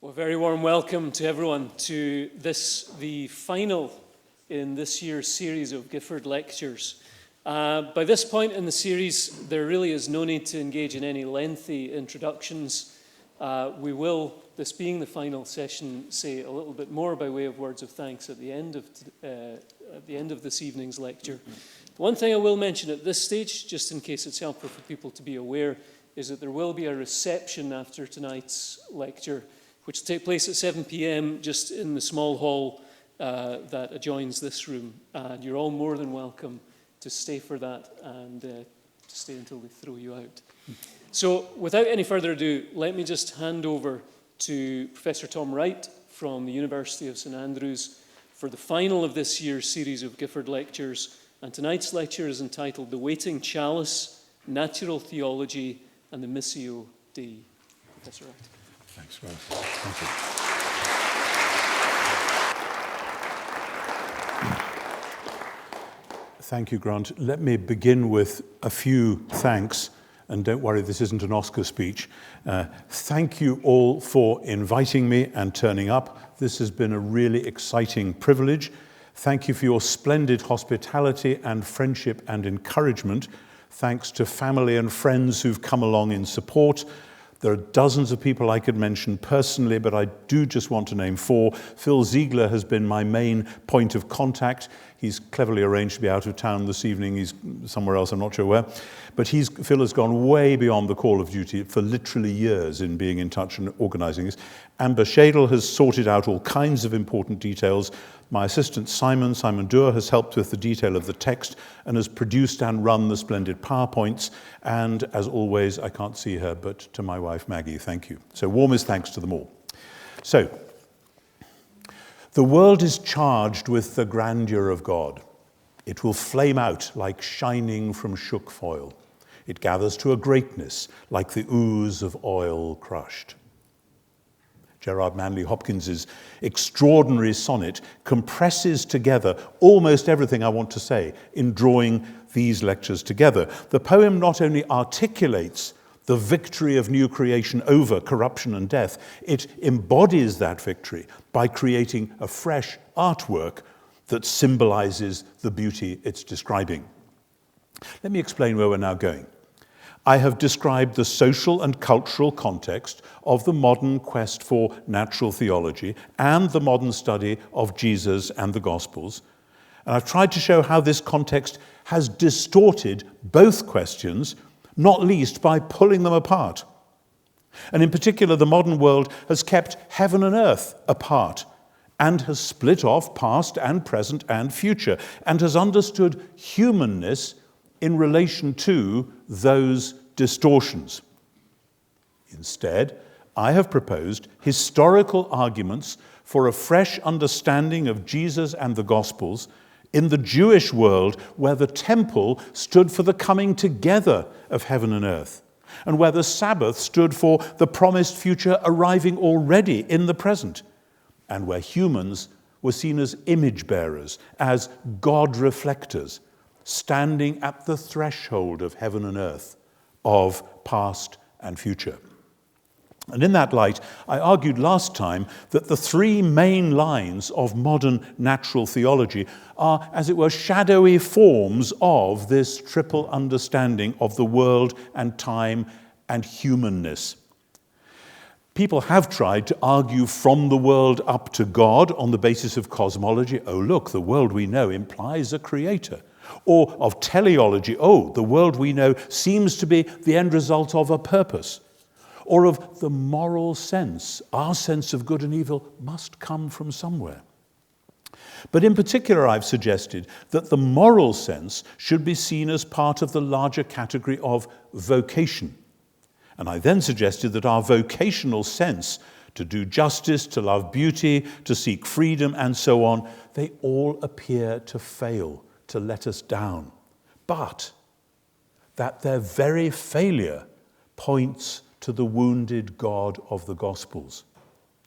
Well, a very warm welcome to everyone to this, the final in this year's series of Gifford Lectures. By this point in the series, there really is no need to engage in any lengthy introductions. We will, this being the final session, say a little bit more by way of words of thanks at the end of this evening's lecture. One thing I will mention at this stage, just in case it's helpful for people to be aware, is that there will be a reception after tonight's lecture, which will take place at 7 p.m. just in the small hall that adjoins this room. And you're all more than welcome to stay for that and to stay until they throw you out. So without any further ado, let me just hand over to Professor Tom Wright from the University of St Andrews for the final of this year's series of Gifford Lectures. And tonight's lecture is entitled The Waiting Chalice, Natural Theology and the Missio Dei. Professor Wright. Thanks, Ross. Thank you. Thank you, Grant. Let me begin with a few thanks. And don't worry, this isn't an Oscar speech. Thank you all for inviting me and turning up. This has been a really exciting privilege. Thank you for your splendid hospitality and friendship and encouragement. Thanks to family and friends who've come along in support. There are dozens of people I could mention personally, but I do just want to name four. Phil Ziegler has been my main point of contact. He's cleverly arranged to be out of town this evening. He's somewhere else, I'm not sure where. But Phil has gone way beyond the call of duty for literally years in being in touch and organising this. Amber Shadle has sorted out all kinds of important details. My assistant Simon Doer has helped with the detail of the text and has produced and run the splendid PowerPoints. And as always, I can't see her, but to my wife Maggie, thank you. So warmest thanks to them all. So, the world is charged with the grandeur of God. It will flame out like shining from shook foil. It gathers to a greatness like the ooze of oil crushed. Gerard Manley Hopkins's extraordinary sonnet compresses together almost everything I want to say in drawing these lectures together. The poem not only articulates the victory of new creation over corruption and death, it embodies that victory by creating a fresh artwork that symbolizes the beauty it's describing. Let me explain where we're now going. I have described the social and cultural context of the modern quest for natural theology and the modern study of Jesus and the Gospels. And I've tried to show how this context has distorted both questions, not least by pulling them apart. And in particular, the modern world has kept heaven and earth apart and has split off past and present and future and has understood humanness in relation to those distortions. Instead, I have proposed historical arguments for a fresh understanding of Jesus and the Gospels in the Jewish world where the temple stood for the coming together of heaven and earth, and where the Sabbath stood for the promised future arriving already in the present, and where humans were seen as image bearers, as God reflectors, standing at the threshold of heaven and earth, of past and future. And in that light, I argued last time that the three main lines of modern natural theology are, as it were, shadowy forms of this triple understanding of the world and time and humanness. People have tried to argue from the world up to God on the basis of cosmology. Oh, look, the world we know implies a creator. Or of teleology. Oh, the world we know seems to be the end result of a purpose. Or of the moral sense. Our sense of good and evil must come from somewhere. But in particular, I've suggested that the moral sense should be seen as part of the larger category of vocation. And I then suggested that our vocational sense to do justice, to love beauty, to seek freedom, and so on, they all appear to fail, to let us down. But that their very failure points to the wounded God of the Gospels,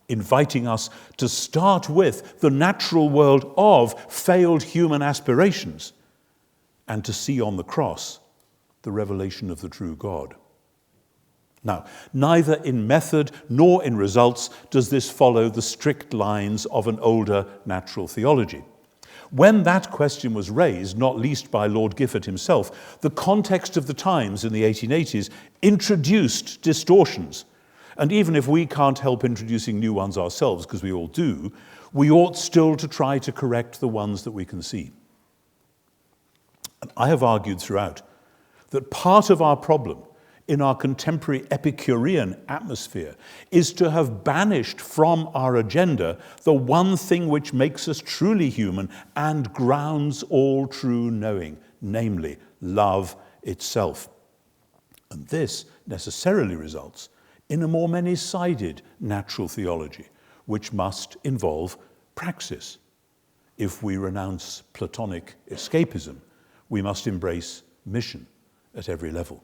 inviting us to start with the natural world of failed human aspirations and to see on the cross the revelation of the true God. Now, neither in method nor in results does this follow the strict lines of an older natural theology. When that question was raised, not least by Lord Gifford himself, the context of the times in the 1880s introduced distortions. And even if we can't help introducing new ones ourselves, because we all do, we ought still to try to correct the ones that we can see. And I have argued throughout that part of our problem in our contemporary Epicurean atmosphere is to have banished from our agenda the one thing which makes us truly human and grounds all true knowing, namely love itself. And this necessarily results in a more many-sided natural theology, which must involve praxis. If we renounce Platonic escapism, we must embrace mission at every level.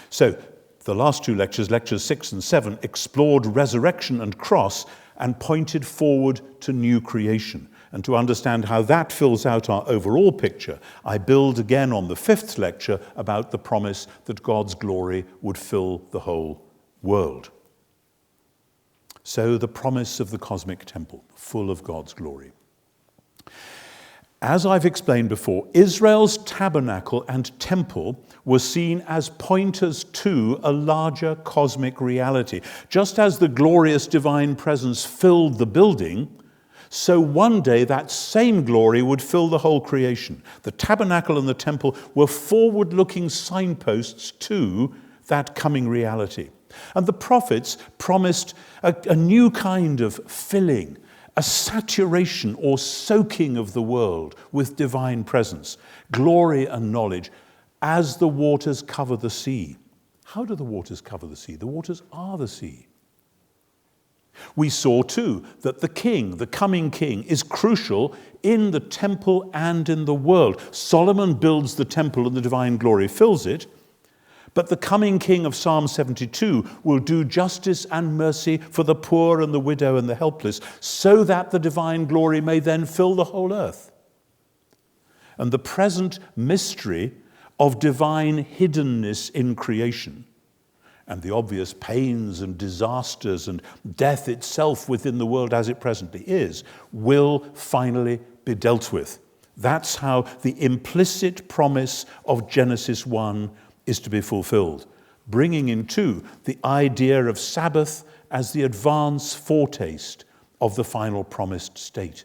So, the last two lectures, lectures 6 and 7, explored resurrection and cross and pointed forward to new creation. And to understand how that fills out our overall picture, I build again on the 5th lecture about the promise that God's glory would fill the whole world. So, the promise of the cosmic temple, full of God's glory. As I've explained before, Israel's tabernacle and temple were seen as pointers to a larger cosmic reality. Just as the glorious divine presence filled the building, so one day that same glory would fill the whole creation. The tabernacle and the temple were forward-looking signposts to that coming reality. And the prophets promised a new kind of filling, a saturation or soaking of the world with divine presence, glory and knowledge, as the waters cover the sea. How do the waters cover the sea? The waters are the sea. We saw too that the king, the coming king, is crucial in the temple and in the world. Solomon builds the temple and the divine glory fills it. But the coming king of Psalm 72 will do justice and mercy for the poor and the widow and the helpless, so that the divine glory may then fill the whole earth. And the present mystery of divine hiddenness in creation, and the obvious pains and disasters and death itself within the world as it presently is, will finally be dealt with. That's how the implicit promise of Genesis 1 is to be fulfilled, bringing into the idea of Sabbath as the advance foretaste of the final promised state.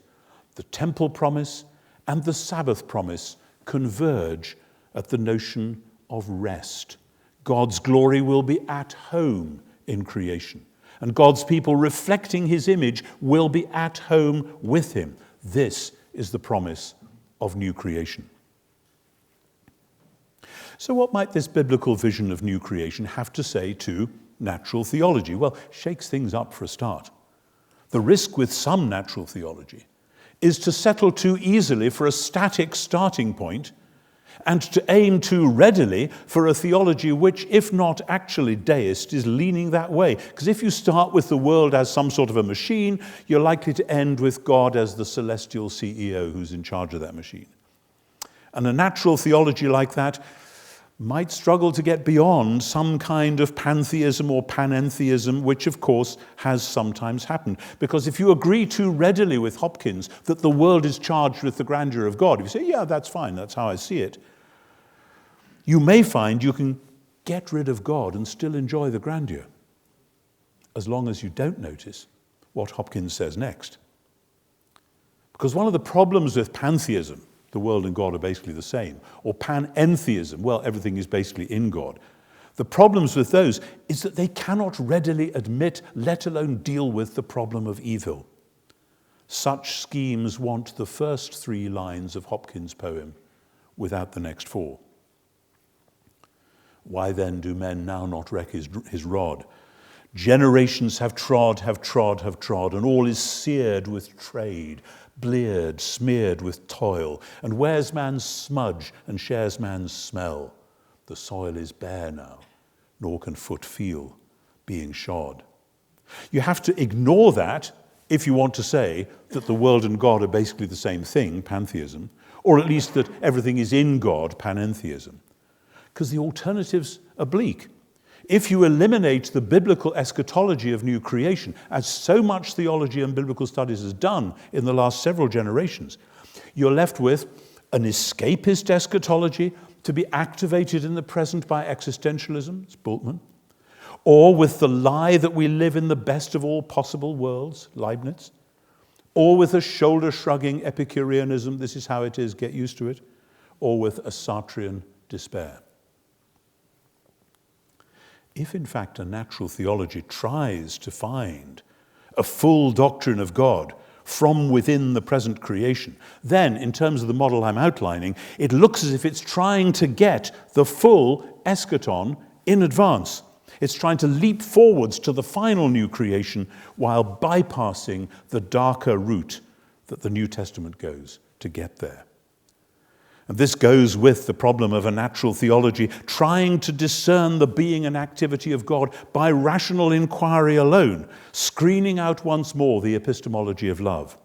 The temple promise and the Sabbath promise converge at the notion of rest. God's glory will be at home in creation, and God's people reflecting his image will be at home with him. This is the promise of new creation. So what might this biblical vision of new creation have to say to natural theology? Well, shakes things up for a start. The risk with some natural theology is to settle too easily for a static starting point and to aim too readily for a theology which, if not actually deist, is leaning that way. Because if you start with the world as some sort of a machine, you're likely to end with God as the celestial CEO who's in charge of that machine. And a natural theology like that might struggle to get beyond some kind of pantheism or panentheism, which of course has sometimes happened. Because if you agree too readily with Hopkins that the world is charged with the grandeur of God, if you say, yeah, that's fine, that's how I see it, you may find you can get rid of God and still enjoy the grandeur, as long as you don't notice what Hopkins says next. Because one of the problems with pantheism, the world and God are basically the same, or panentheism, well, everything is basically in God. The problems with those is that they cannot readily admit, let alone deal with, the problem of evil. Such schemes want the first 3 lines of Hopkins' poem without the next 4. Why then do men now not reck his rod? Generations have trod, and all is seared with trade, bleared, smeared with toil, and wears man's smudge and shares man's smell. The soil is bare now, nor can foot feel, being shod. You have to ignore that if you want to say that the world and God are basically the same thing, pantheism, or at least that everything is in God, panentheism. because the alternatives are bleak. If you eliminate the biblical eschatology of new creation, as so much theology and biblical studies has done in the last several generations, you're left with an escapist eschatology to be activated in the present by existentialism, it's Bultmann, or with the lie that we live in the best of all possible worlds, Leibniz, or with a shoulder-shrugging Epicureanism, this is how it is, get used to it, or with a Sartrean despair. If in fact a natural theology tries to find a full doctrine of God from within the present creation, then, in terms of the model I'm outlining, it looks as if it's trying to get the full eschaton in advance. It's trying to leap forwards to the final new creation while bypassing the darker route that the New Testament goes to get there. And this goes with the problem of a natural theology trying to discern the being and activity of God by rational inquiry alone, screening out once more the epistemology of love.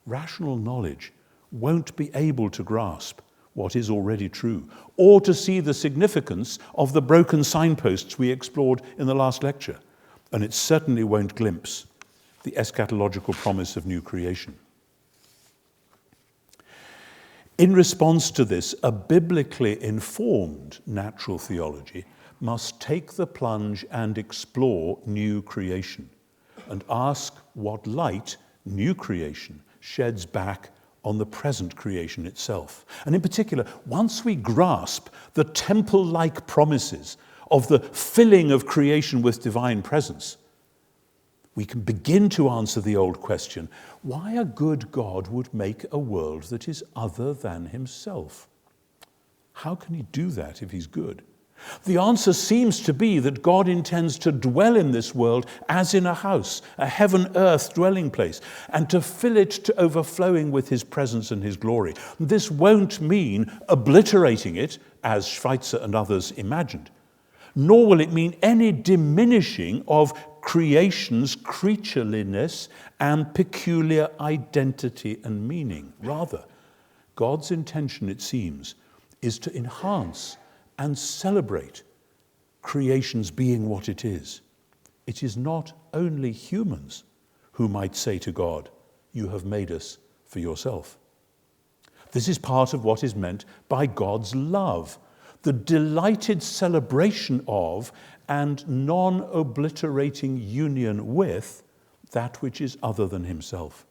Rational knowledge won't be able to grasp what is already true, or to see the significance of the broken signposts we explored in the last lecture, and it certainly won't glimpse the eschatological promise of new creation. In response to this, a biblically informed natural theology must take the plunge and explore new creation and ask what light new creation sheds back on the present creation itself. And in particular, once we grasp the temple-like promises of the filling of creation with divine presence, we can begin to answer the old question, why a good God would make a world that is other than himself? How can he do that if he's good? The answer seems to be that God intends to dwell in this world as in a house, a heaven-earth dwelling place, and to fill it to overflowing with his presence and his glory. This won't mean obliterating it, as Schweitzer and others imagined, nor will it mean any diminishing of creation's creatureliness and peculiar identity and meaning. Rather, God's intention, it seems, is to enhance and celebrate creation's being what it is. It is not only humans who might say to God, "You have made us for yourself." This is part of what is meant by God's love, the delighted celebration of and non-obliterating union with that which is other than himself.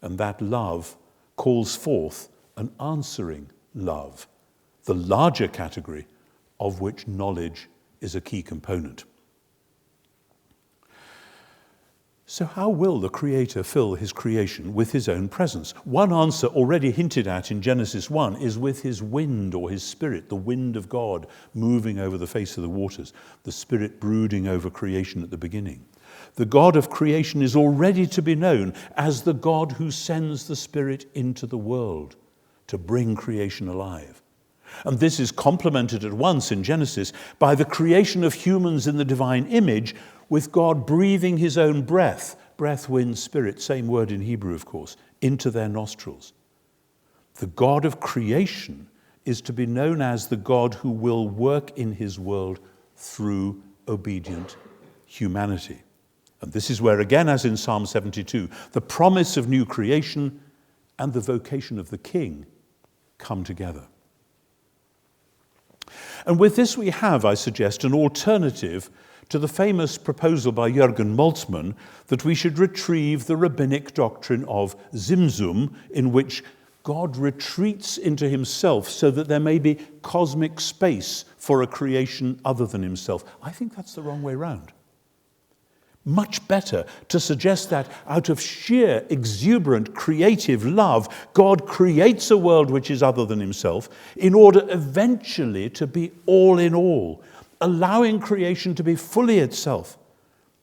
And that love calls forth an answering love, the larger category of which knowledge is a key component. So how will the Creator fill his creation with his own presence? One answer already hinted at in Genesis 1 is with his wind or his spirit, the wind of God moving over the face of the waters, the spirit brooding over creation at the beginning. The God of creation is already to be known as the God who sends the Spirit into the world to bring creation alive. And this is complemented at once in Genesis by the creation of humans in the divine image, with God breathing his own breath, wind, spirit, same word in Hebrew, of course, into their nostrils. The God of creation is to be known as the God who will work in his world through obedient humanity. And this is where, again, as in Psalm 72, the promise of new creation and the vocation of the king come together. And with this we have, I suggest, an alternative to the famous proposal by Jürgen Moltmann that we should retrieve the rabbinic doctrine of Zimzum, in which God retreats into himself so that there may be cosmic space for a creation other than himself. I think that's the wrong way round. Much better to suggest that out of sheer, exuberant, creative love, God creates a world which is other than himself in order eventually to be all in all, allowing creation to be fully itself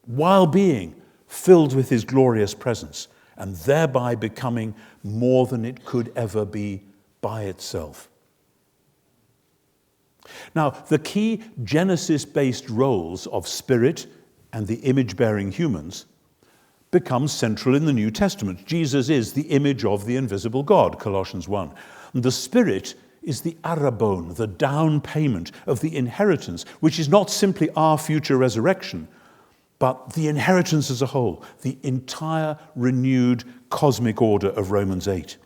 while being filled with his glorious presence and thereby becoming more than it could ever be by itself. Now, the key Genesis-based roles of spirit and the image-bearing humans become central in the New Testament. Jesus is the image of the invisible God, Colossians 1. And the Spirit is the arrabon, the down payment of the inheritance, which is not simply our future resurrection, but the inheritance as a whole, the entire renewed cosmic order of Romans 8.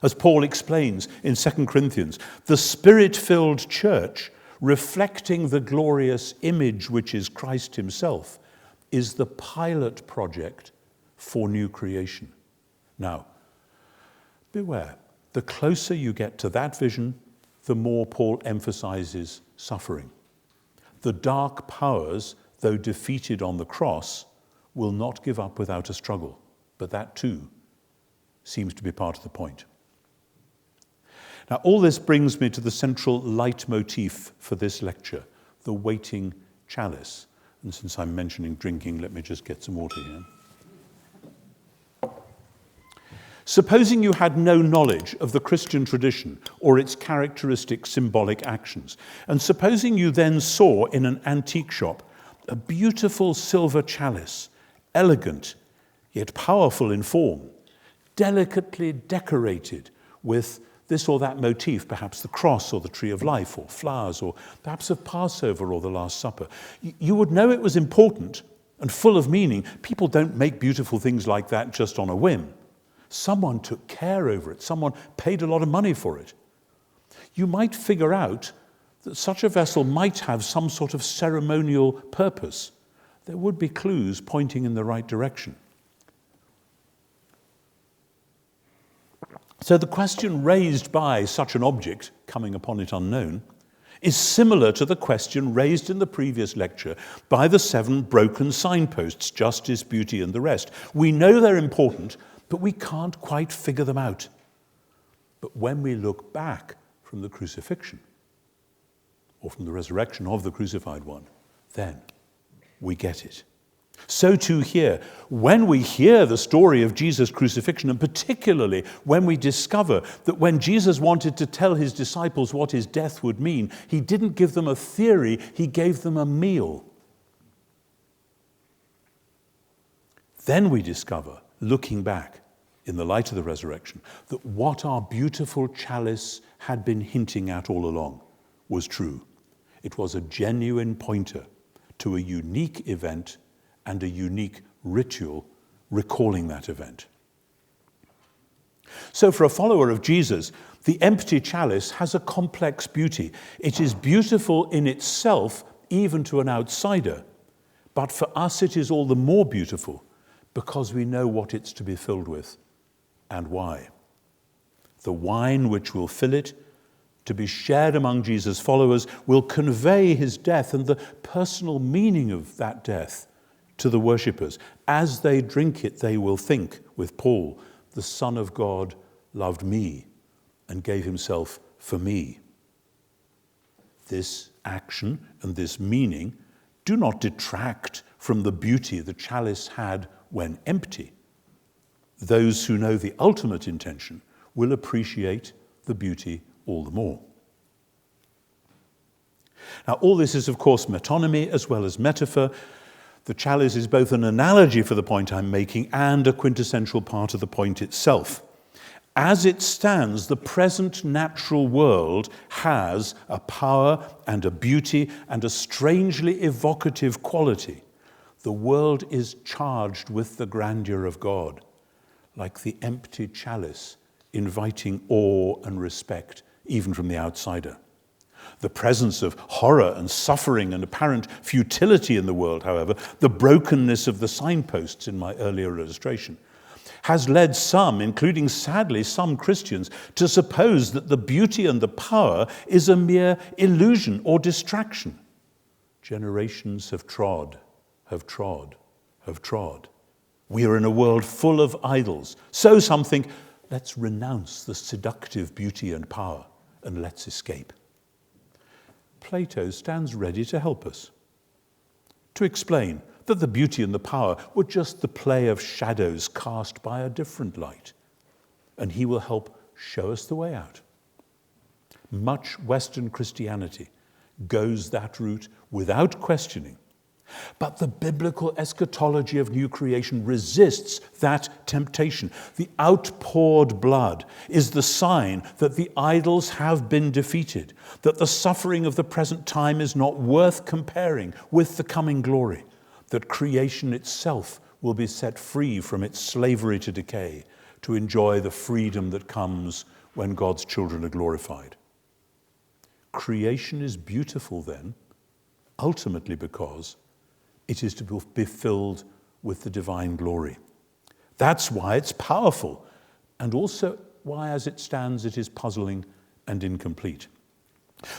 As Paul explains in 2 Corinthians, the Spirit-filled church, reflecting the glorious image which is Christ himself, is the pilot project for new creation. Now, beware, the closer you get to that vision, the more Paul emphasizes suffering. The dark powers, though defeated on the cross, will not give up without a struggle. But that too seems to be part of the point. Now, all this brings me to the central leitmotif for this lecture, the waiting chalice. And since I'm mentioning drinking, let me just get some water here. Supposing you had no knowledge of the Christian tradition or its characteristic symbolic actions, and supposing you then saw in an antique shop a beautiful silver chalice, elegant yet powerful in form, delicately decorated with this or that motif, perhaps the cross or the tree of life or flowers or perhaps of Passover or the Last Supper, you would know it was important and full of meaning. People don't make beautiful things like that just on a whim. Someone took care over it. Someone paid a lot of money for it. You might figure out that such a vessel might have some sort of ceremonial purpose. There would be clues pointing in the right direction. So the question raised by such an object, coming upon it unknown, is similar to the question raised in the previous lecture by the 7 broken signposts, justice, beauty, and the rest. We know they're important, but we can't quite figure them out. But when we look back from the crucifixion, or from the resurrection of the crucified one, then we get it. So too here, when we hear the story of Jesus' crucifixion, and particularly when we discover that when Jesus wanted to tell his disciples what his death would mean, he didn't give them a theory, he gave them a meal. Then we discover, looking back in the light of the resurrection, that what our beautiful chalice had been hinting at all along was true. It was a genuine pointer to a unique event and a unique ritual recalling that event. So for a follower of Jesus, the empty chalice has a complex beauty. It is beautiful in itself, even to an outsider, but for us it is all the more beautiful because we know what it's to be filled with and why. The wine which will fill it, to be shared among Jesus' followers, will convey his death and the personal meaning of that death to the worshippers. As they drink it, they will think, with Paul, the Son of God loved me and gave himself for me. This action and this meaning do not detract from the beauty the chalice had when empty. Those who know the ultimate intention will appreciate the beauty all the more. Now, all this is, of course, metonymy as well as metaphor. The chalice is both an analogy for the point I'm making and a quintessential part of the point itself. As it stands, the present natural world has a power and a beauty and a strangely evocative quality. The world is charged with the grandeur of God, like the empty chalice, inviting awe and respect, even from the outsider. The presence of horror and suffering and apparent futility in the world, however, the brokenness of the signposts in my earlier illustration, has led some, including sadly some Christians, to suppose that the beauty and the power is a mere illusion or distraction. Generations have trod. We are in a world full of idols. So some think, let's renounce the seductive beauty and power and let's escape. Plato stands ready to help us, to explain that the beauty and the power were just the play of shadows cast by a different light, and he will help show us the way out. Much Western Christianity goes that route without questioning, But the biblical eschatology of new creation resists that temptation. The outpoured blood is the sign that the idols have been defeated, that the suffering of the present time is not worth comparing with the coming glory, that creation itself will be set free from its slavery to decay to enjoy the freedom that comes when God's children are glorified. Creation is beautiful then, ultimately because it is to be filled with the divine glory. That's why it's powerful, and also why, as it stands, it is puzzling and incomplete.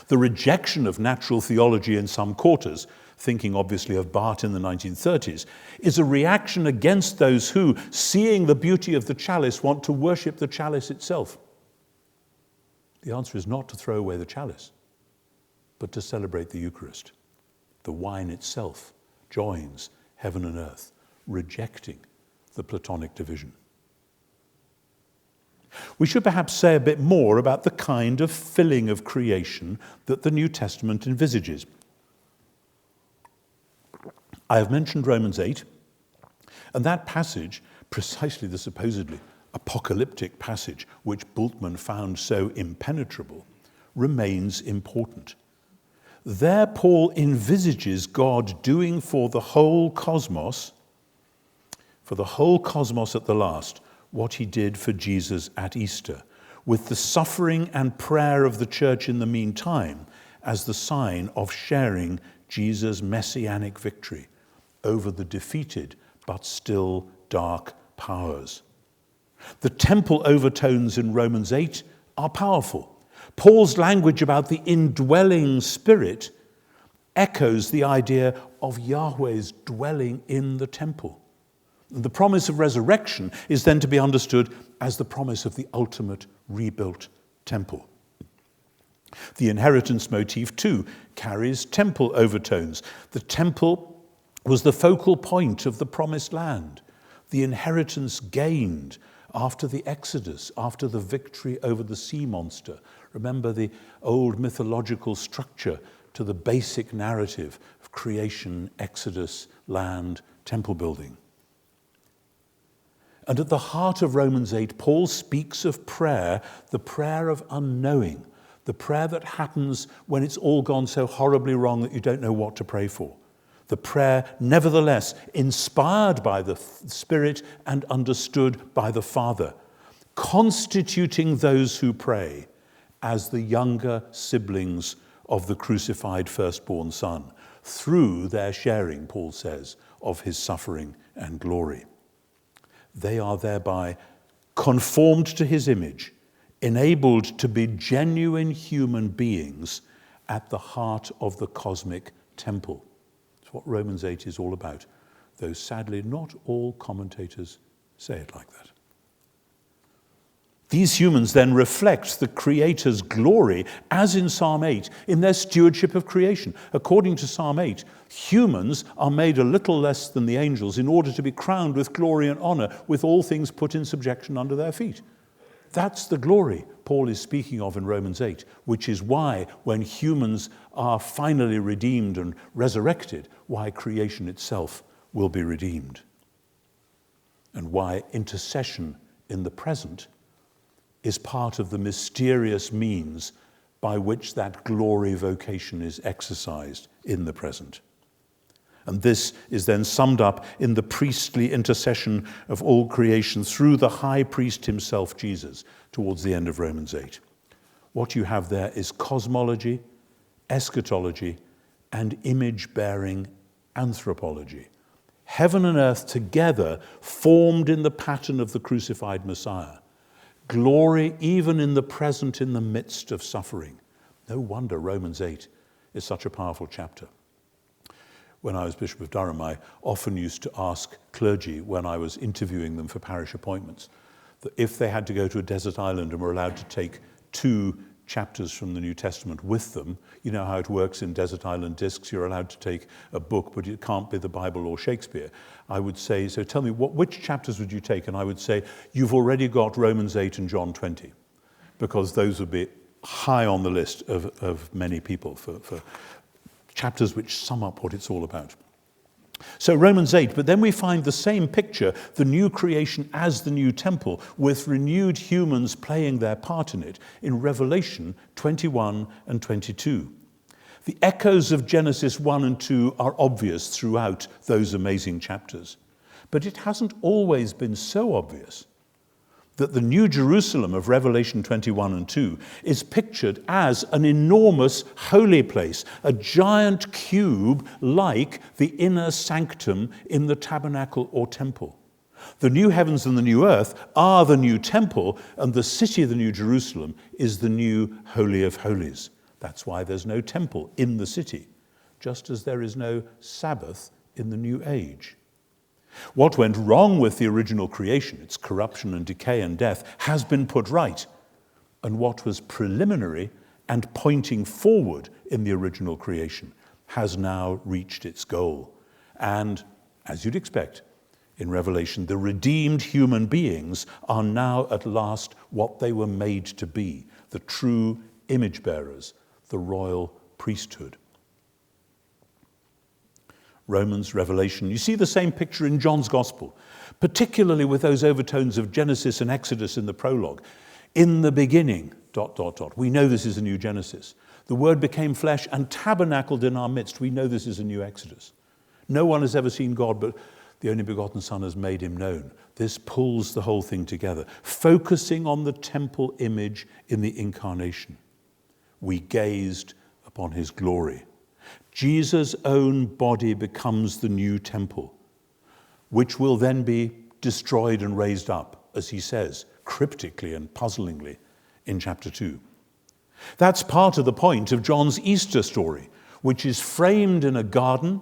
The rejection of natural theology in some quarters, thinking obviously of Barth in the 1930s, is a reaction against those who, seeing the beauty of the chalice, want to worship the chalice itself. The answer is not to throw away the chalice, but to celebrate the Eucharist. The wine itself joins heaven and earth, rejecting the Platonic division. We should perhaps say a bit more about the kind of filling of creation that the New Testament envisages. I have mentioned Romans 8, and that passage, precisely the supposedly apocalyptic passage which Bultmann found so impenetrable, remains important. There Paul envisages God doing for the whole cosmos at the last, what he did for Jesus at Easter, with the suffering and prayer of the church in the meantime as the sign of sharing Jesus' messianic victory over the defeated but still dark powers. The temple overtones in Romans 8 are powerful. Paul's language about the indwelling Spirit echoes the idea of Yahweh's dwelling in the temple. The promise of resurrection is then to be understood as the promise of the ultimate rebuilt temple. The inheritance motif, too, carries temple overtones. The temple was the focal point of the promised land, the inheritance gained after the Exodus, after the victory over the sea monster. Remember the old mythological structure to the basic narrative of creation, Exodus, land, temple building. And at the heart of Romans 8, Paul speaks of prayer, the prayer of unknowing, the prayer that happens when it's all gone so horribly wrong that you don't know what to pray for. The prayer, nevertheless, inspired by the Spirit and understood by the Father, constituting those who pray as the younger siblings of the crucified firstborn Son, through their sharing, Paul says, of his suffering and glory. They are thereby conformed to his image, enabled to be genuine human beings at the heart of the cosmic temple. It's what Romans 8 is all about, though sadly not all commentators say it like that. These humans then reflect the Creator's glory, as in Psalm 8, in their stewardship of creation. According to Psalm 8, humans are made a little less than the angels in order to be crowned with glory and honor, with all things put in subjection under their feet. That's the glory Paul is speaking of in Romans 8, which is why, when humans are finally redeemed and resurrected, why creation itself will be redeemed. And why intercession in the present is part of the mysterious means by which that glory vocation is exercised in the present. And this is then summed up in the priestly intercession of all creation through the high priest himself, Jesus, towards the end of Romans 8. What you have there is cosmology, eschatology, and image-bearing anthropology. Heaven and earth together formed in the pattern of the crucified Messiah. Glory even in the present, in the midst of suffering. No wonder Romans 8 is such a powerful chapter. When I was Bishop of Durham, I often used to ask clergy, when I was interviewing them for parish appointments, that if they had to go to a desert island and were allowed to take 2 chapters from the New Testament with them, you know how it works in desert island discs, you're allowed to take a book, but it can't be the Bible or Shakespeare. I would say, so tell me, which chapters would you take? And I would say, you've already got Romans 8 and John 20, because those would be high on the list of many people for chapters which sum up what it's all about. So Romans 8, but then we find the same picture, the new creation as the new temple, with renewed humans playing their part in it, in Revelation 21 and 22. The echoes of Genesis 1 and 2 are obvious throughout those amazing chapters. But it hasn't always been so obvious that the New Jerusalem of Revelation 21 and 2 is pictured as an enormous holy place, a giant cube like the inner sanctum in the tabernacle or temple. The new heavens and the new earth are the new temple, and the city of the New Jerusalem is the new Holy of Holies. That's why there's no temple in the city, just as there is no Sabbath in the new age. What went wrong with the original creation, its corruption and decay and death, has been put right. And what was preliminary and pointing forward in the original creation has now reached its goal. And, as you'd expect, in Revelation, the redeemed human beings are now at last what they were made to be, the true image bearers, the royal priesthood. Romans, Revelation. You see the same picture in John's Gospel, particularly with those overtones of Genesis and Exodus in the prologue. In the beginning, ... We know this is a new Genesis. The Word became flesh and tabernacled in our midst. We know this is a new Exodus. No one has ever seen God, but the only begotten Son has made him known. This pulls the whole thing together, focusing on the temple image in the incarnation. We gazed upon his glory. Jesus' own body becomes the new temple, which will then be destroyed and raised up, as he says, cryptically and puzzlingly in chapter 2. That's part of the point of John's Easter story, which is framed in a garden,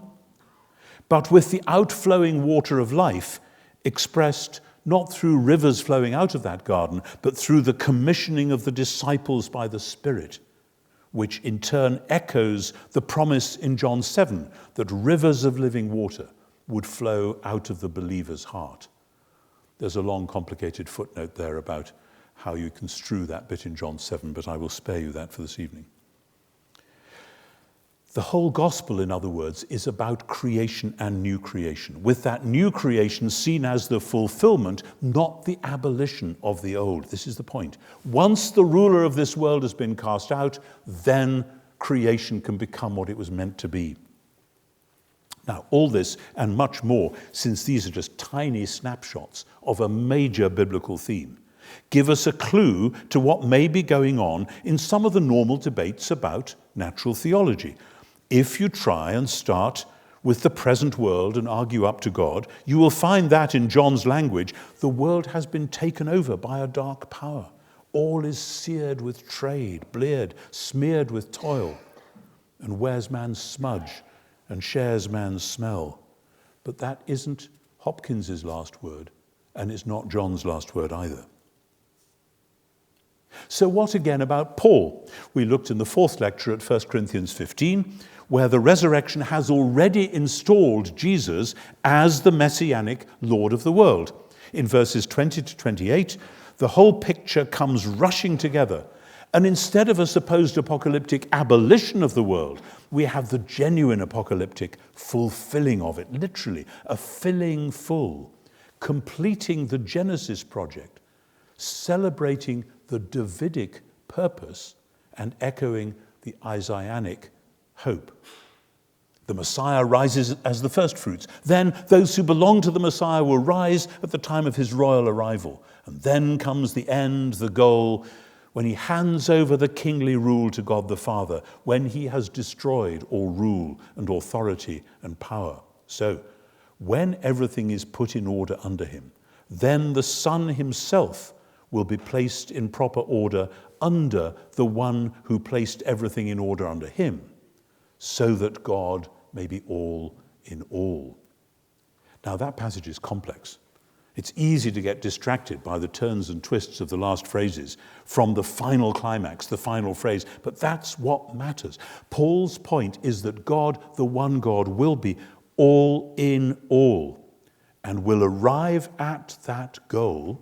but with the outflowing water of life expressed not through rivers flowing out of that garden, but through the commissioning of the disciples by the Spirit, which in turn echoes the promise in John 7 that rivers of living water would flow out of the believer's heart. There's a long, complicated footnote there about how you construe that bit in John 7, but I will spare you that for this evening. The whole gospel, in other words, is about creation and new creation, with that new creation seen as the fulfillment, not the abolition of the old. This is the point. Once the ruler of this world has been cast out, then creation can become what it was meant to be. Now, all this and much more, since these are just tiny snapshots of a major biblical theme, give us a clue to what may be going on in some of the normal debates about natural theology. If you try and start with the present world and argue up to God, you will find that in John's language, the world has been taken over by a dark power. All is seared with trade, bleared, smeared with toil, and wears man's smudge and shares man's smell. But that isn't Hopkins's last word, and it's not John's last word either. So what again about Paul? We looked in the fourth lecture at 1 Corinthians 15, where the resurrection has already installed Jesus as the messianic Lord of the world. In verses 20 to 28, the whole picture comes rushing together. And instead of a supposed apocalyptic abolition of the world, we have the genuine apocalyptic fulfilling of it, literally, a filling full, completing the Genesis project, celebrating the Davidic purpose and echoing the Isaianic hope. The Messiah rises as the first fruits. Then those who belong to the Messiah will rise at the time of his royal arrival. And then comes the end, the goal, when he hands over the kingly rule to God the Father, when he has destroyed all rule and authority and power. So, when everything is put in order under him, then the Son himself will be placed in proper order under the one who placed everything in order under him, so that God may be all in all. Now that passage is complex. It's easy to get distracted by the turns and twists of the last phrases from the final climax, the final phrase, but that's what matters. Paul's point is that God, the one God, will be all in all and will arrive at that goal,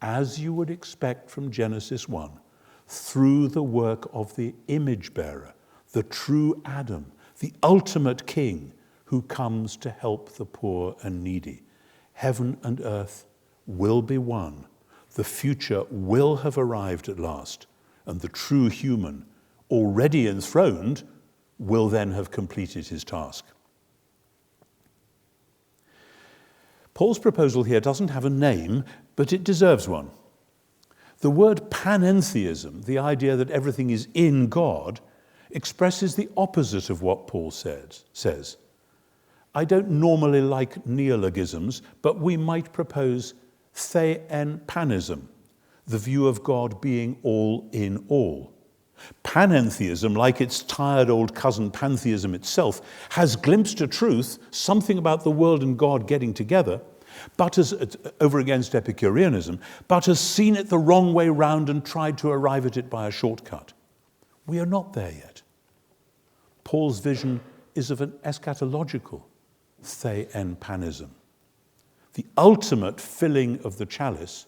as you would expect from Genesis 1, through the work of the image bearer, the true Adam, the ultimate king, who comes to help the poor and needy. Heaven and earth will be one. The future will have arrived at last, and the true human, already enthroned, will then have completed his task. Paul's proposal here doesn't have a name, but it deserves one. The word panentheism, the idea that everything is in God, expresses the opposite of what Paul says. I don't normally like neologisms, but we might propose theenpanism, the view of God being all in all. Panentheism, like its tired old cousin pantheism itself, has glimpsed a truth, something about the world and God getting together, but over against Epicureanism, but has seen it the wrong way round and tried to arrive at it by a shortcut. We are not there yet. Paul's vision is of an eschatological theenpanism, the ultimate filling of the chalice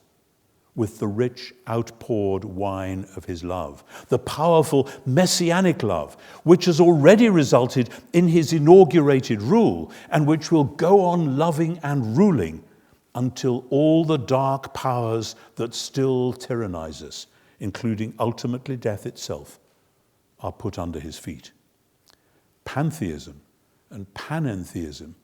with the rich outpoured wine of his love, the powerful messianic love, which has already resulted in his inaugurated rule and which will go on loving and ruling until all the dark powers that still tyrannize us, including ultimately death itself, are put under his feet. Pantheism and panentheism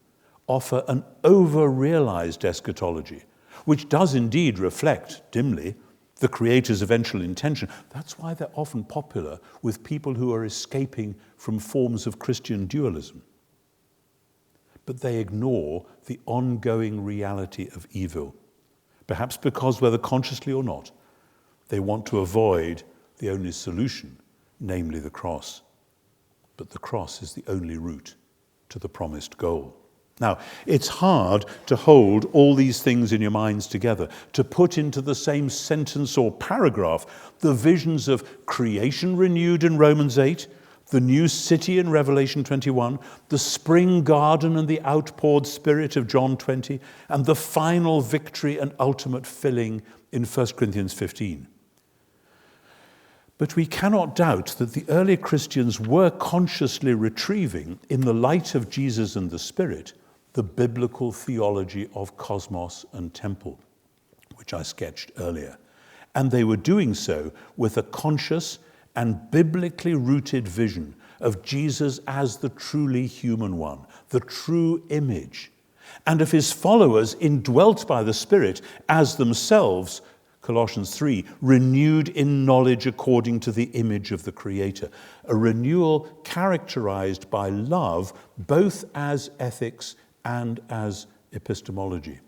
offer an over-realized eschatology, which does indeed reflect, dimly, the Creator's eventual intention. That's why they're often popular with people who are escaping from forms of Christian dualism. But they ignore the ongoing reality of evil, perhaps because, whether consciously or not, they want to avoid the only solution, namely the cross. But the cross is the only route to the promised goal. Now, it's hard to hold all these things in your minds together, to put into the same sentence or paragraph the visions of creation renewed in Romans 8, the new city in Revelation 21, the spring garden and the outpoured Spirit of John 20, and the final victory and ultimate filling in 1 Corinthians 15. But we cannot doubt that the early Christians were consciously retrieving, in the light of Jesus and the Spirit, the biblical theology of cosmos and temple, which I sketched earlier. And they were doing so with a conscious and biblically rooted vision of Jesus as the truly human one, the true image, and of his followers indwelt by the Spirit as themselves, Colossians 3, renewed in knowledge according to the image of the Creator, a renewal characterized by love, both as ethics and as epistemology.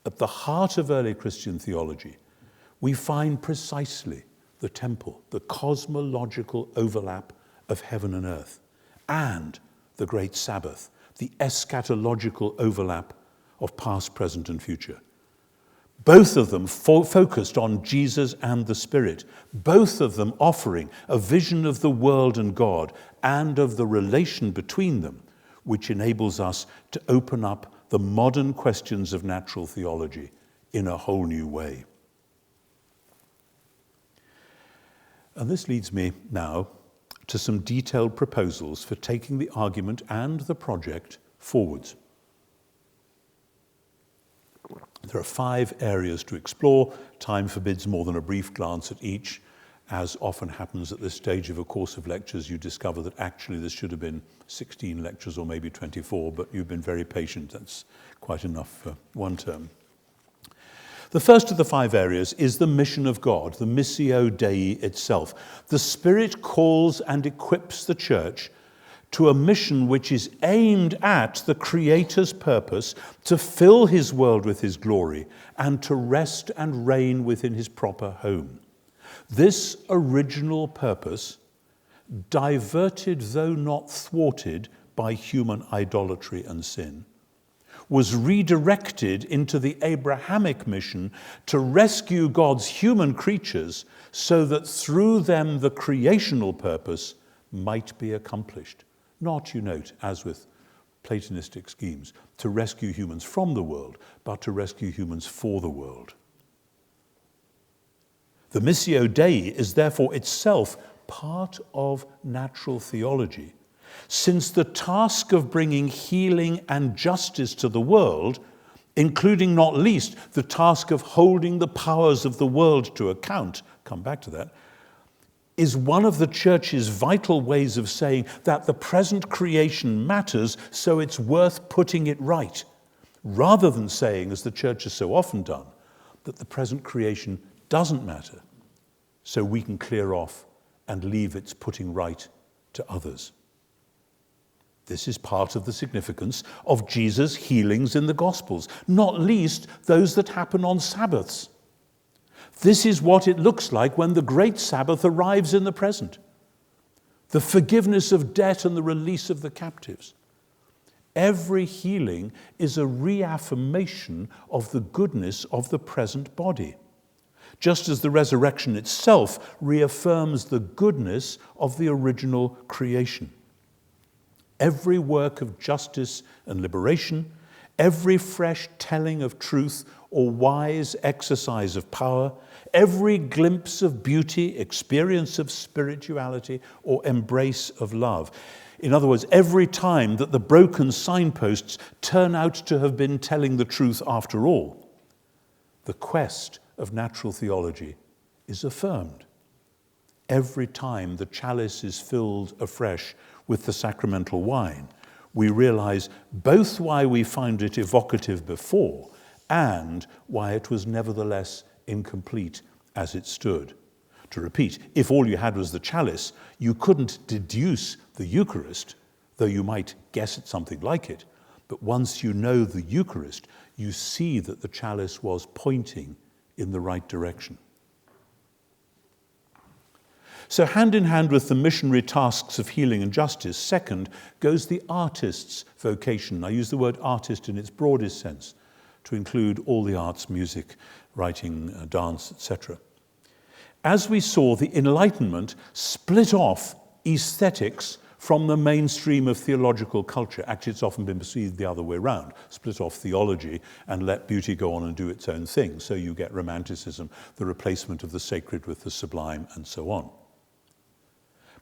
At the heart of early Christian theology, we find precisely the temple, the cosmological overlap of heaven and earth, and the great Sabbath, the eschatological overlap of past, present, and future. Both of them focused on Jesus and the Spirit, both of them offering a vision of the world and God and of the relation between them, which enables us to open up the modern questions of natural theology in a whole new way. And this leads me now to some detailed proposals for taking the argument and the project forwards. There are 5 areas to explore. Time forbids more than a brief glance at each. As often happens at this stage of a course of lectures, you discover that actually this should have been 16 lectures or maybe 24, but you've been very patient. That's quite enough for one term. The first of the 5 areas is the mission of God, the Missio Dei itself. The Spirit calls and equips the church to a mission which is aimed at the Creator's purpose to fill his world with his glory and to rest and reign within his proper home. This original purpose, diverted though not thwarted by human idolatry and sin, was redirected into the Abrahamic mission to rescue God's human creatures so that through them the creational purpose might be accomplished. Not, you note, as with Platonistic schemes, to rescue humans from the world, but to rescue humans for the world. The Missio Dei is therefore itself part of natural theology since the task of bringing healing and justice to the world, including not least the task of holding the powers of the world to account, come back to that, is one of the church's vital ways of saying that the present creation matters, so it's worth putting it right, rather than saying, as the church has so often done, that the present creation doesn't matter, so we can clear off and leave its putting right to others. This is part of the significance of Jesus' healings in the Gospels, not least those that happen on Sabbaths. This is what it looks like when the great Sabbath arrives in the present. The forgiveness of debt and the release of the captives. Every healing is a reaffirmation of the goodness of the present body, just as the resurrection itself reaffirms the goodness of the original creation. Every work of justice and liberation, every fresh telling of truth or wise exercise of power, every glimpse of beauty, experience of spirituality, or embrace of love. In other words, every time that the broken signposts turn out to have been telling the truth after all, the quest of natural theology is affirmed. Every time the chalice is filled afresh with the sacramental wine, we realize both why we found it evocative before and why it was nevertheless incomplete as it stood. To repeat, if all you had was the chalice, you couldn't deduce the Eucharist, though you might guess at something like it. But once you know the Eucharist, you see that the chalice was pointing in the right direction. So hand in hand with the missionary tasks of healing and justice, second, goes the artist's vocation. I use the word artist in its broadest sense, to include all the arts, music, writing, dance, etc. As we saw, the Enlightenment split off aesthetics from the mainstream of theological culture. Actually, it's often been perceived the other way around. Split off theology and let beauty go on and do its own thing. So you get Romanticism, the replacement of the sacred with the sublime, and so on.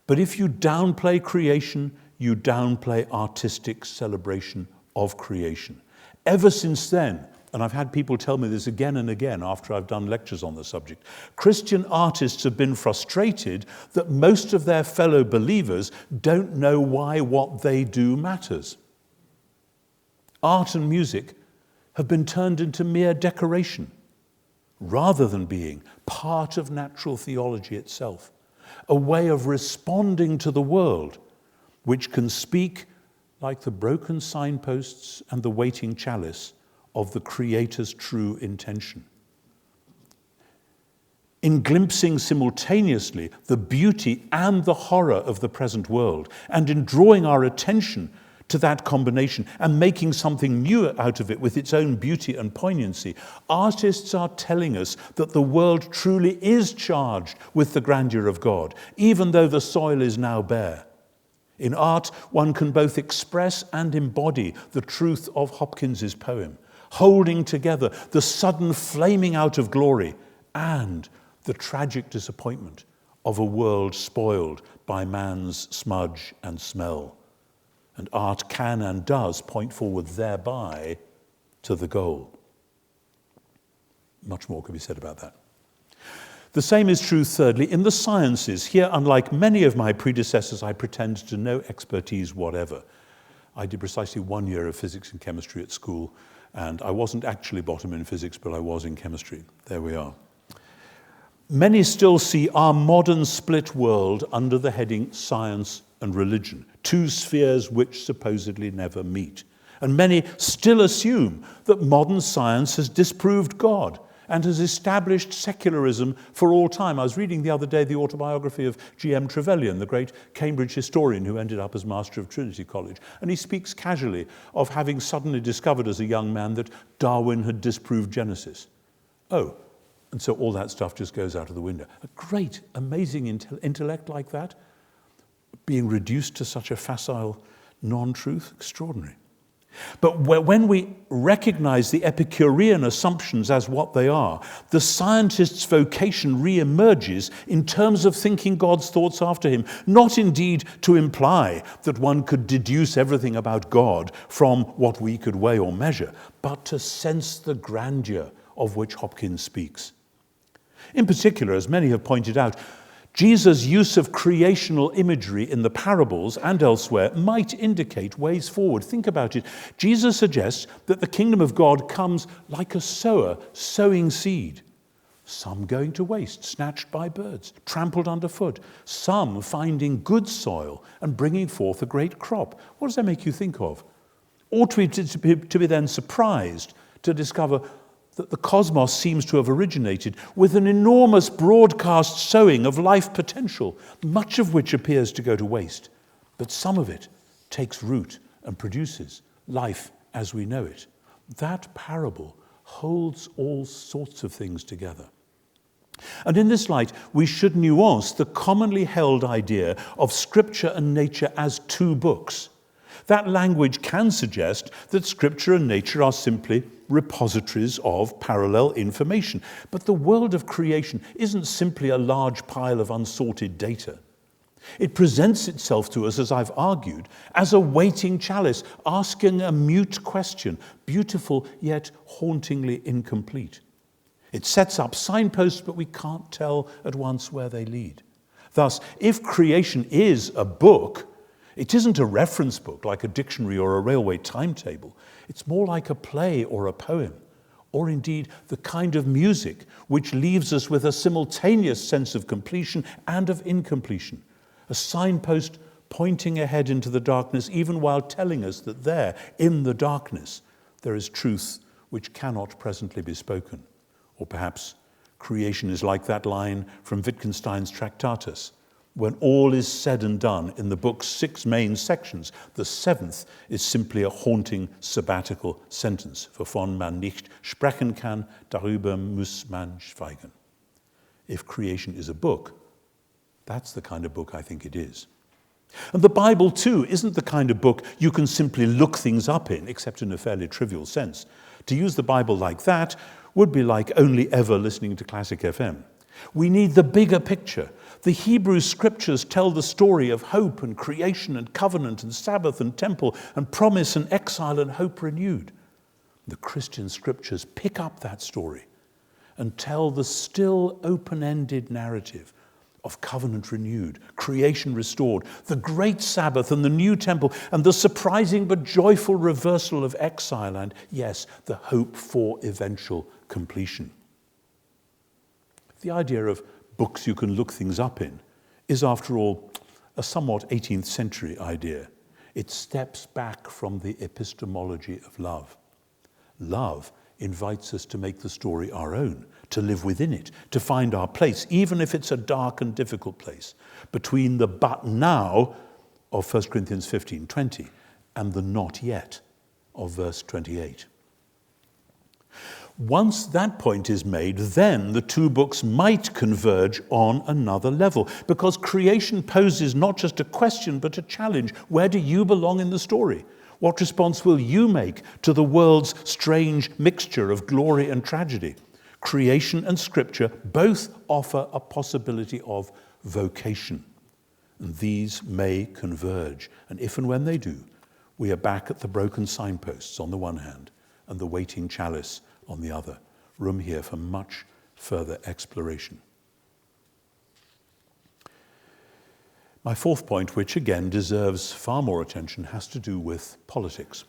But if you downplay creation, you downplay artistic celebration of creation. Ever since then, and I've had people tell me this again and again after I've done lectures on the subject, Christian artists have been frustrated that most of their fellow believers don't know why what they do matters. Art and music have been turned into mere decoration, rather than being part of natural theology itself, a way of responding to the world, which can speak like the broken signposts and the waiting chalice of the Creator's true intention. In glimpsing simultaneously the beauty and the horror of the present world, and in drawing our attention to that combination and making something new out of it with its own beauty and poignancy, artists are telling us that the world truly is charged with the grandeur of God, even though the soil is now bare. In art, one can both express and embody the truth of Hopkins's poem, holding together the sudden flaming out of glory and the tragic disappointment of a world spoiled by man's smudge and smell. And art can and does point forward thereby to the goal. Much more could be said about that. The same is true, thirdly, in the sciences. Here, unlike many of my predecessors, I pretend to no expertise whatever. I did precisely 1 year of physics and chemistry at school, and I wasn't actually bottom in physics, but I was in chemistry. There we are. Many still see our modern split world under the heading science and religion, two spheres which supposedly never meet. And many still assume that modern science has disproved God and has established secularism for all time. I was reading the other day the autobiography of G.M. Trevelyan, the great Cambridge historian who ended up as Master of Trinity College. And he speaks casually of having suddenly discovered as a young man that Darwin had disproved Genesis. Oh, and so all that stuff just goes out of the window. A great, amazing intellect like that, being reduced to such a facile non-truth, extraordinary. But when we recognize the Epicurean assumptions as what they are, the scientist's vocation re-emerges in terms of thinking God's thoughts after him, not indeed to imply that one could deduce everything about God from what we could weigh or measure, but to sense the grandeur of which Hopkins speaks. In particular, as many have pointed out, Jesus' use of creational imagery in the parables and elsewhere might indicate ways forward. Think about it. Jesus suggests that the kingdom of God comes like a sower sowing seed. Some going to waste, snatched by birds, trampled underfoot. Some finding good soil and bringing forth a great crop. What does that make you think of? Ought we to be then surprised to discover that the cosmos seems to have originated with an enormous broadcast sowing of life potential, much of which appears to go to waste, but some of it takes root and produces life as we know it. That parable holds all sorts of things together. And in this light, we should nuance the commonly held idea of Scripture and nature as two books. That language can suggest that Scripture and nature are simply repositories of parallel information. But the world of creation isn't simply a large pile of unsorted data. It presents itself to us, as I've argued, as a waiting chalice, asking a mute question, beautiful yet hauntingly incomplete. It sets up signposts, but we can't tell at once where they lead. Thus, if creation is a book, it isn't a reference book like a dictionary or a railway timetable. It's more like a play or a poem, or indeed the kind of music which leaves us with a simultaneous sense of completion and of incompletion, a signpost pointing ahead into the darkness, even while telling us that there, in the darkness, there is truth which cannot presently be spoken. Or perhaps creation is like that line from Wittgenstein's Tractatus. When all is said and done in the book's 6 main sections, the 7th is simply a haunting sabbatical sentence. Wovon man nicht sprechen kann, darüber muss man schweigen. If creation is a book, that's the kind of book I think it is. And the Bible, too, isn't the kind of book you can simply look things up in, except in a fairly trivial sense. To use the Bible like that would be like only ever listening to Classic FM. We need the bigger picture. The Hebrew scriptures tell the story of hope and creation and covenant and Sabbath and temple and promise and exile and hope renewed. The Christian scriptures pick up that story and tell the still open-ended narrative of covenant renewed, creation restored, the great Sabbath and the new temple, and the surprising but joyful reversal of exile and, yes, the hope for eventual completion. The idea of books you can look things up in is, after all, a somewhat 18th century idea. It steps back from the epistemology of love. Love invites us to make the story our own, to live within it, to find our place, even if it's a dark and difficult place, between the but now of 1 Corinthians 15:20 and the not yet of verse 28. Once that point is made, then the two books might converge on another level, because creation poses not just a question but a challenge. Where do you belong in the story? What response will you make to the world's strange mixture of glory and tragedy? Creation and Scripture both offer a possibility of vocation, and these may converge. And if and when they do, we are back at the broken signposts on the one hand and the waiting chalice on the other. Room here for much further exploration. My fourth point, which again deserves far more attention, has to do with politics.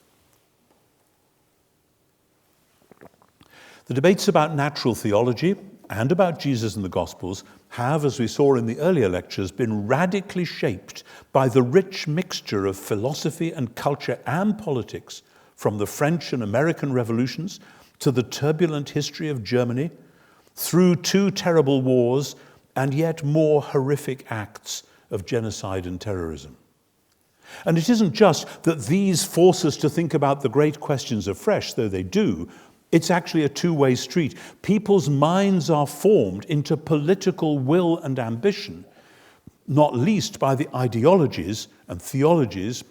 The debates about natural theology and about Jesus and the Gospels have, as we saw in the earlier lectures, been radically shaped by the rich mixture of philosophy and culture and politics from the French and American revolutions to the turbulent history of Germany, through 2 terrible wars and yet more horrific acts of genocide and terrorism. And it isn't just that these force us to think about the great questions afresh, though they do. It's actually a two-way street. People's minds are formed into political will and ambition, not least by the ideologies and theologies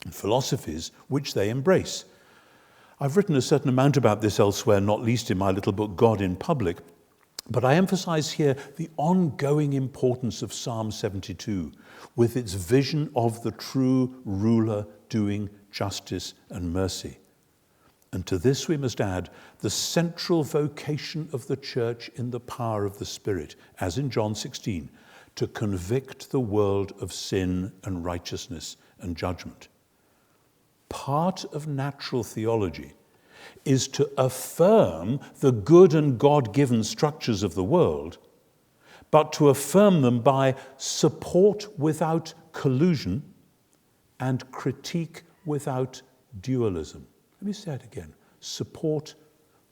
and philosophies which they embrace. I've written a certain amount about this elsewhere, not least in my little book, God in Public, but I emphasize here the ongoing importance of Psalm 72 with its vision of the true ruler doing justice and mercy. And to this we must add the central vocation of the church in the power of the Spirit, as in John 16, to convict the world of sin and righteousness and judgment. Part of natural theology is to affirm the good and God-given structures of the world, but to affirm them by support without collusion and critique without dualism. Let me say it again. Support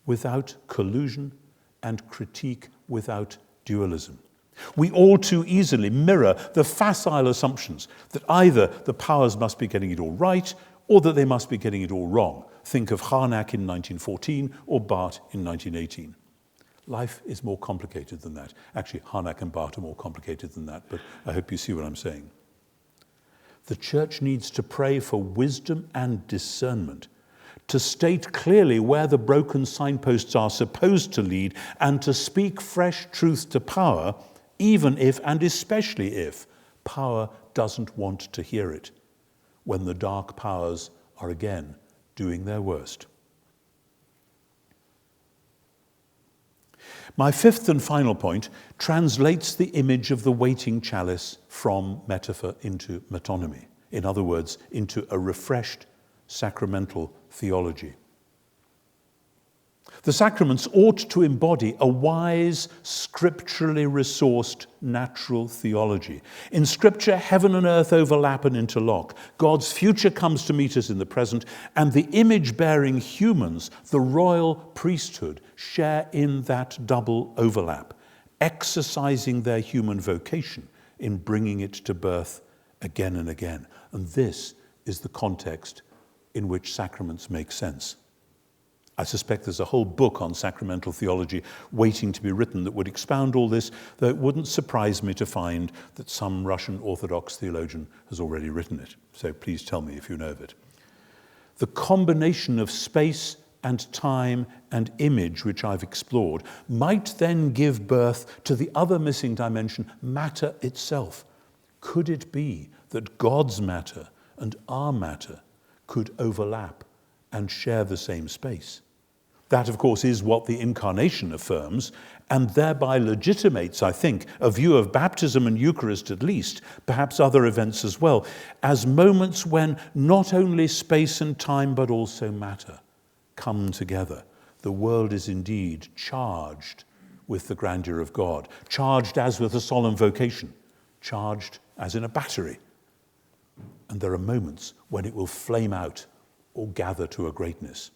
without collusion and critique without dualism. We all too easily mirror the facile assumptions that either the powers must be getting it all right or that they must be getting it all wrong. Think of Harnack in 1914 or Barth in 1918. Life is more complicated than that. Actually, Harnack and Barth are more complicated than that, but I hope you see what I'm saying. The church needs to pray for wisdom and discernment, to state clearly where the broken signposts are supposed to lead, and to speak fresh truth to power, even if, and especially if, power doesn't want to hear it, when the dark powers are again doing their worst. My fifth and final point translates the image of the waiting chalice from metaphor into metonymy. In other words, into a refreshed sacramental theology. The sacraments ought to embody a wise, scripturally resourced natural theology. In Scripture, heaven and earth overlap and interlock. God's future comes to meet us in the present, and the image-bearing humans, the royal priesthood, share in that double overlap, exercising their human vocation in bringing it to birth again and again. And this is the context in which sacraments make sense. I suspect there's a whole book on sacramental theology waiting to be written that would expound all this, though it wouldn't surprise me to find that some Russian Orthodox theologian has already written it. So please tell me if you know of it. The combination of space and time and image which I've explored might then give birth to the other missing dimension, matter itself. Could it be that God's matter and our matter could overlap and share the same space? That, of course, is what the Incarnation affirms, and thereby legitimates, I think, a view of baptism and Eucharist at least, perhaps other events as well, as moments when not only space and time but also matter come together. The world is indeed charged with the grandeur of God, charged as with a solemn vocation, charged as in a battery. And there are moments when it will flame out or gather to a greatness.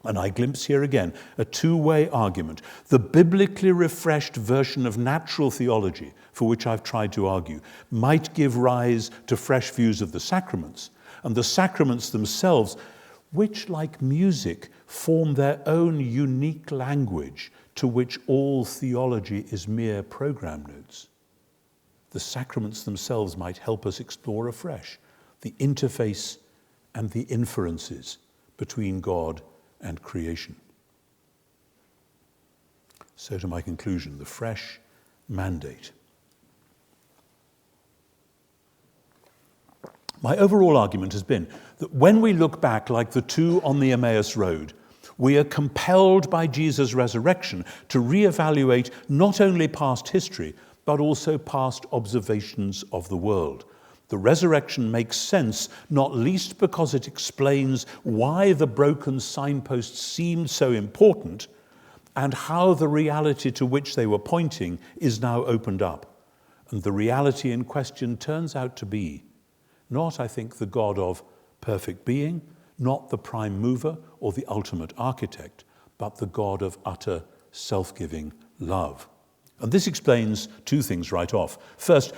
And I glimpse here again a two-way argument. The biblically refreshed version of natural theology, for which I've tried to argue, might give rise to fresh views of the sacraments, and the sacraments themselves, which, like music, form their own unique language to which all theology is mere program notes. The sacraments themselves might help us explore afresh the interface and the inferences between God and creation. So to my conclusion, the fresh mandate. My overall argument has been that when we look back like the two on the Emmaus Road, we are compelled by Jesus' resurrection to reevaluate not only past history, but also past observations of the world. The resurrection makes sense, not least because it explains why the broken signposts seemed so important and how the reality to which they were pointing is now opened up. And the reality in question turns out to be not, I think, the God of perfect being, not the prime mover or the ultimate architect, but the God of utter self-giving love. And this explains two things right off. First,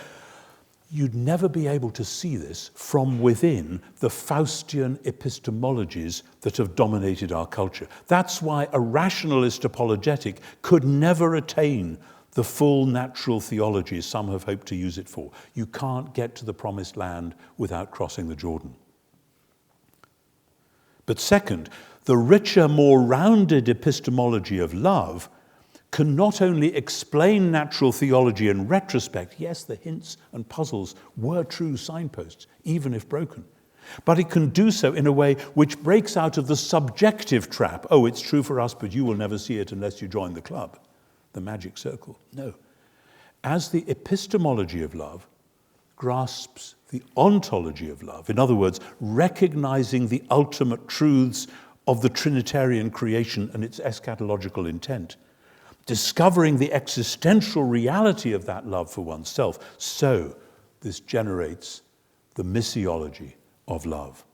you'd never be able to see this from within the Faustian epistemologies that have dominated our culture. That's why a rationalist apologetic could never attain the full natural theology some have hoped to use it for. You can't get to the promised land without crossing the Jordan. But second, the richer, more rounded epistemology of love can not only explain natural theology in retrospect, yes, the hints and puzzles were true signposts, even if broken, but it can do so in a way which breaks out of the subjective trap. Oh, it's true for us, but you will never see it unless you join the club, the magic circle. No. As the epistemology of love grasps the ontology of love, in other words, recognizing the ultimate truths of the Trinitarian creation and its eschatological intent, discovering the existential reality of that love for oneself, so this generates the missiology of love.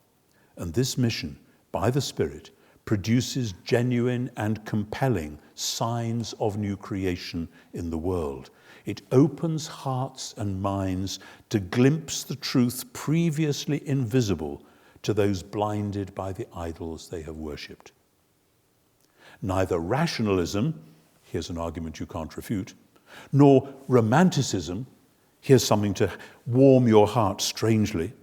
And this mission, by the Spirit, produces genuine and compelling signs of new creation in the world. It opens hearts and minds to glimpse the truth previously invisible to those blinded by the idols they have worshipped. Neither rationalism, here's an argument you can't refute, nor romanticism, here's something to warm your heart strangely,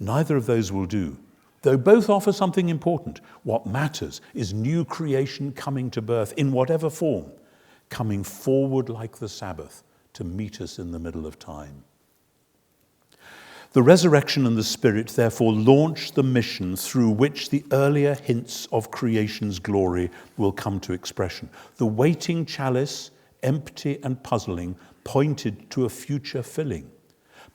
neither of those will do. Though both offer something important, what matters is new creation coming to birth in whatever form, coming forward like the Sabbath to meet us in the middle of time. The resurrection and the Spirit therefore launch the mission through which the earlier hints of creation's glory will come to expression. The waiting chalice, empty and puzzling, pointed to a future filling.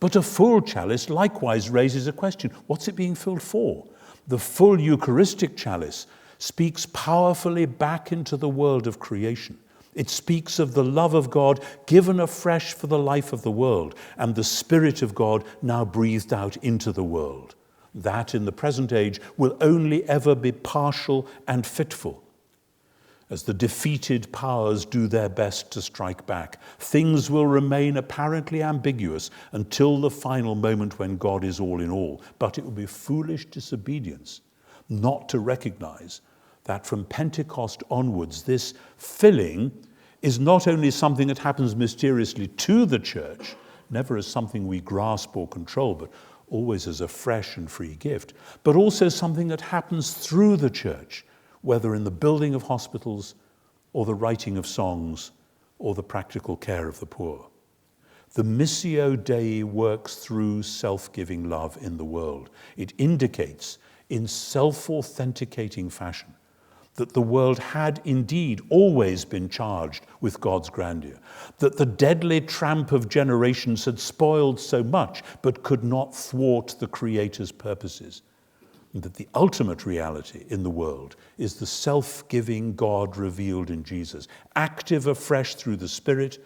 But a full chalice likewise raises a question. What's it being filled for? The full Eucharistic chalice speaks powerfully back into the world of creation. It speaks of the love of God given afresh for the life of the world, and the Spirit of God now breathed out into the world. That in the present age will only ever be partial and fitful. As the defeated powers do their best to strike back, things will remain apparently ambiguous until the final moment when God is all in all. But it will be foolish disobedience not to recognize that from Pentecost onwards, this filling is not only something that happens mysteriously to the church, never as something we grasp or control, but always as a fresh and free gift, but also something that happens through the church, whether in the building of hospitals or the writing of songs or the practical care of the poor. The Missio Dei works through self-giving love in the world. It indicates in self-authenticating fashion that the world had indeed always been charged with God's grandeur, that the deadly tramp of generations had spoiled so much but could not thwart the Creator's purposes, and that the ultimate reality in the world is the self-giving God revealed in Jesus, active afresh through the Spirit,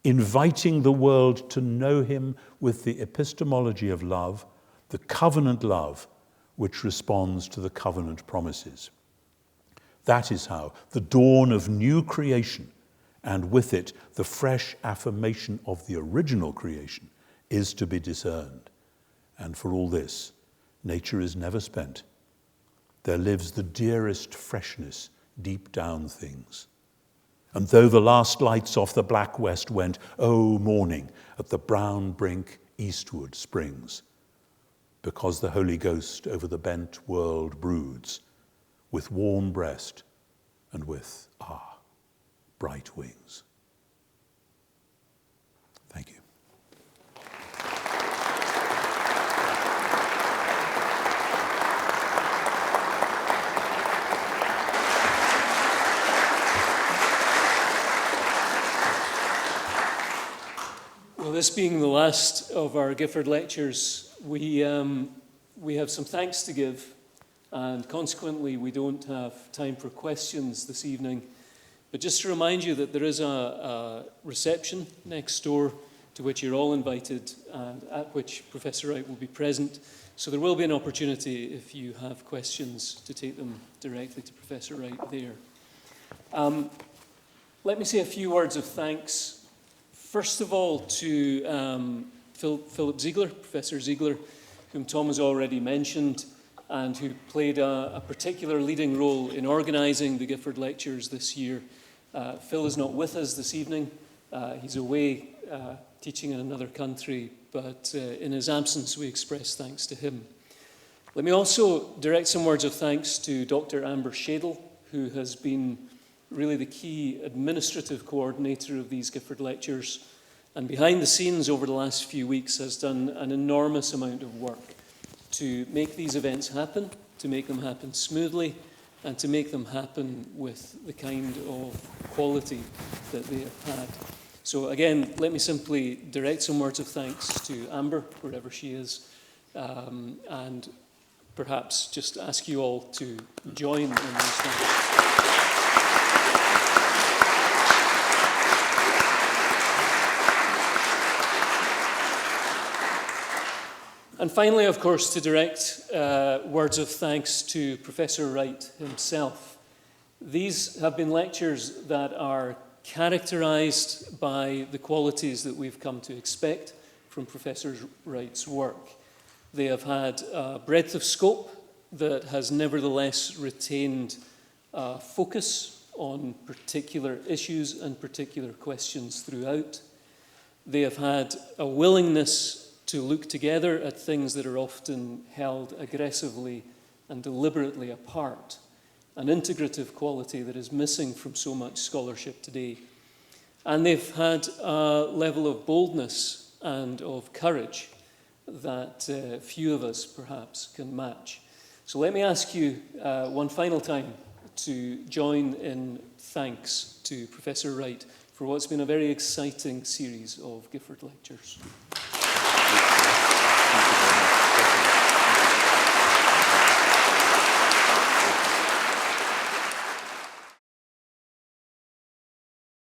inviting the world to know him with the epistemology of love, the covenant love which responds to the covenant promises. That is how the dawn of new creation, and with it the fresh affirmation of the original creation, is to be discerned. And for all this, nature is never spent. There lives the dearest freshness deep down things. And though the last lights off the black west went, oh, morning at the brown brink eastward springs, because the Holy Ghost over the bent world broods, with warm breast and with, bright wings. Thank you. Well, this being the last of our Gifford lectures, we have some thanks to give. And consequently, we don't have time for questions this evening. But just to remind you that there is a reception next door to which you're all invited and at which Professor Wright will be present. So there will be an opportunity, if you have questions, to take them directly to Professor Wright there. Let me say a few words of thanks. First of all, to Philip Ziegler, Professor Ziegler, whom Tom has already mentioned, and who played a particular leading role in organising the Gifford Lectures this year. Phil is not with us this evening. He's away teaching in another country, but in his absence we express thanks to him. Let me also direct some words of thanks to Dr. Amber Shadle, who has been really the key administrative coordinator of these Gifford Lectures, and behind the scenes over the last few weeks has done an enormous amount of work to make these events happen, to make them happen smoothly, and to make them happen with the kind of quality that they have had. So again, let me simply direct some words of thanks to Amber, wherever she is, and perhaps just ask you all to join in those thanks. And finally, of course, to direct words of thanks to Professor Wright himself. These have been lectures that are characterised by the qualities that we've come to expect from Professor Wright's work. They have had a breadth of scope that has nevertheless retained focus on particular issues and particular questions throughout. They have had a willingness to look together at things that are often held aggressively and deliberately apart, an integrative quality that is missing from so much scholarship today. And they've had a level of boldness and of courage that few of us perhaps can match. So let me ask you one final time to join in thanks to Professor Wright for what's been a very exciting series of Gifford Lectures.